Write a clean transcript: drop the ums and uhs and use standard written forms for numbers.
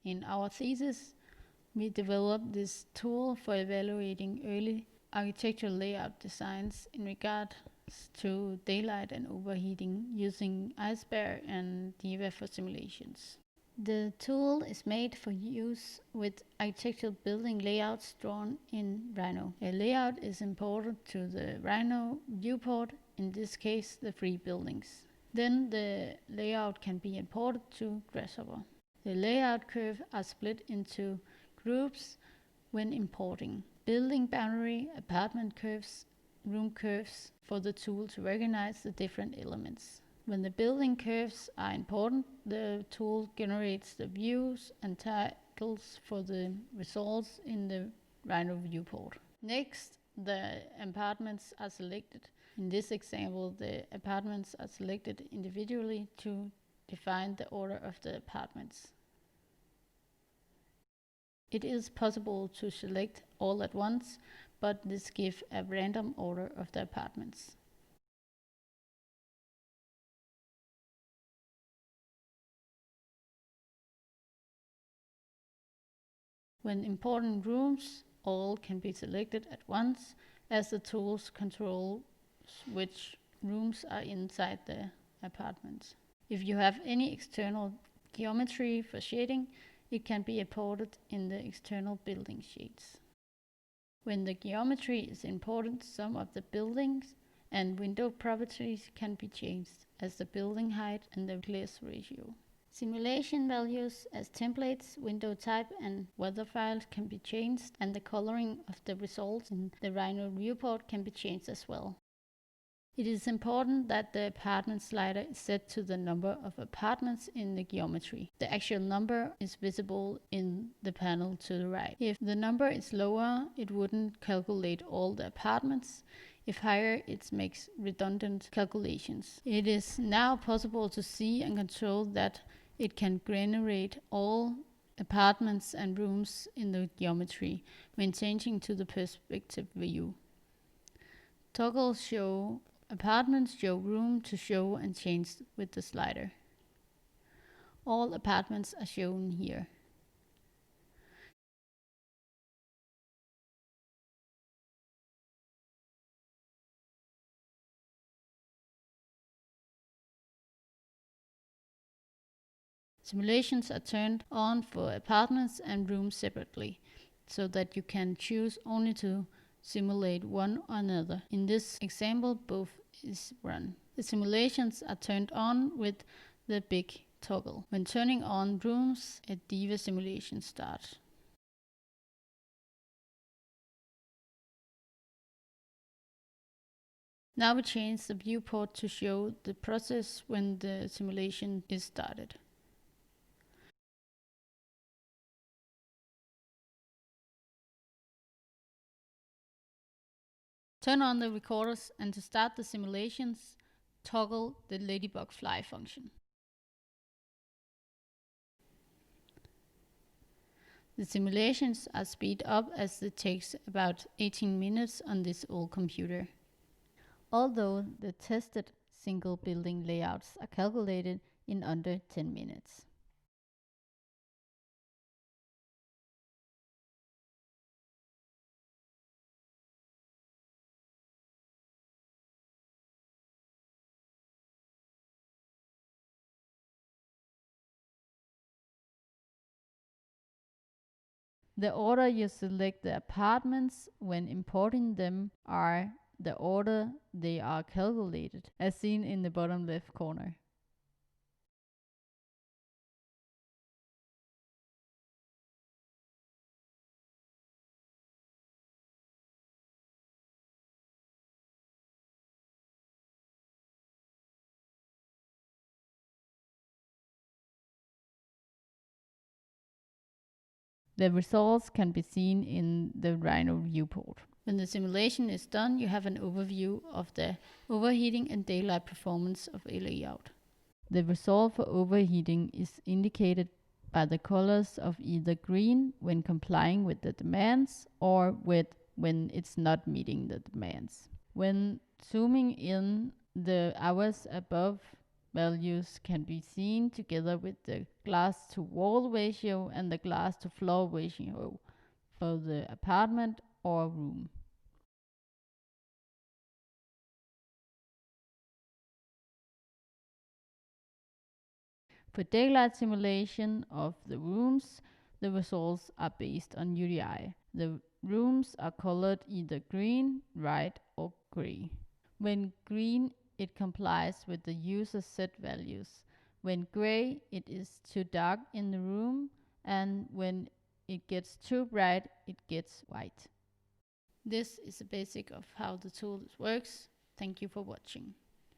In our thesis, we developed this tool for evaluating early architectural layout designs in regards to daylight and overheating using Iceberg and Diva for simulations. The tool is made for use with architectural building layouts drawn in Rhino. A layout is imported to the Rhino viewport, in this case the 3 buildings. Then the layout can be imported to Grasshopper. The layout curves are split into groups when importing. Building boundary, apartment curves, room curves for the tool to recognize the different elements. When the building curves are important, the tool generates the views and titles for the results in the Rhino viewport. Next, the apartments are selected. In this example, the apartments are selected individually to define the order of the apartments. It is possible to select all at once, but this gives a random order of the apartments. When importing rooms, all can be selected at once, as the tools control which rooms are inside the apartments. If you have any external geometry for shading, it can be imported in the external building shades. When the geometry is imported, some of the buildings and window properties can be changed, as the building height and the glass ratio. Simulation values as templates, window type and weather files can be changed, and the coloring of the results in the Rhino viewport can be changed as well. It is important that the apartment slider is set to the number of apartments in the geometry. The actual number is visible in the panel to the right. If the number is lower, it wouldn't calculate all the apartments. If higher, it makes redundant calculations. It is now possible to see and control that it can generate all apartments and rooms in the geometry when changing to the perspective view. Toggles show apartments, show room to show and change with the slider. All apartments are shown here. Simulations are turned on for apartments and rooms separately, so that you can choose only to simulate one or another. In this example, both is run. The simulations are turned on with the big toggle. When turning on rooms, a Diva simulation starts. Now we change the viewport to show the process when the simulation is started. Turn on the recorders, and to start the simulations, toggle the Ladybug Fly function. The simulations are speed up as it takes about 18 minutes on this old computer. Although the tested single building layouts are calculated in under 10 minutes. The order you select the apartments when importing them are the order they are calculated, as seen in the bottom left corner. The results can be seen in the Rhino viewport. When the simulation is done, you have an overview of the overheating and daylight performance of a layout. The result for overheating is indicated by the colors of either green when complying with the demands or red when it's not meeting the demands. When zooming in, the hours above values can be seen together with the glass to wall ratio and the glass to floor ratio for the apartment or room. For daylight simulation of the rooms, the results are based on UDI. The rooms are colored either green, white, or gray. When green, it complies with the user set values. When gray, it is too dark in the room, and when it gets too bright, it gets white. This is the basic of how the tool works. Thank you for watching.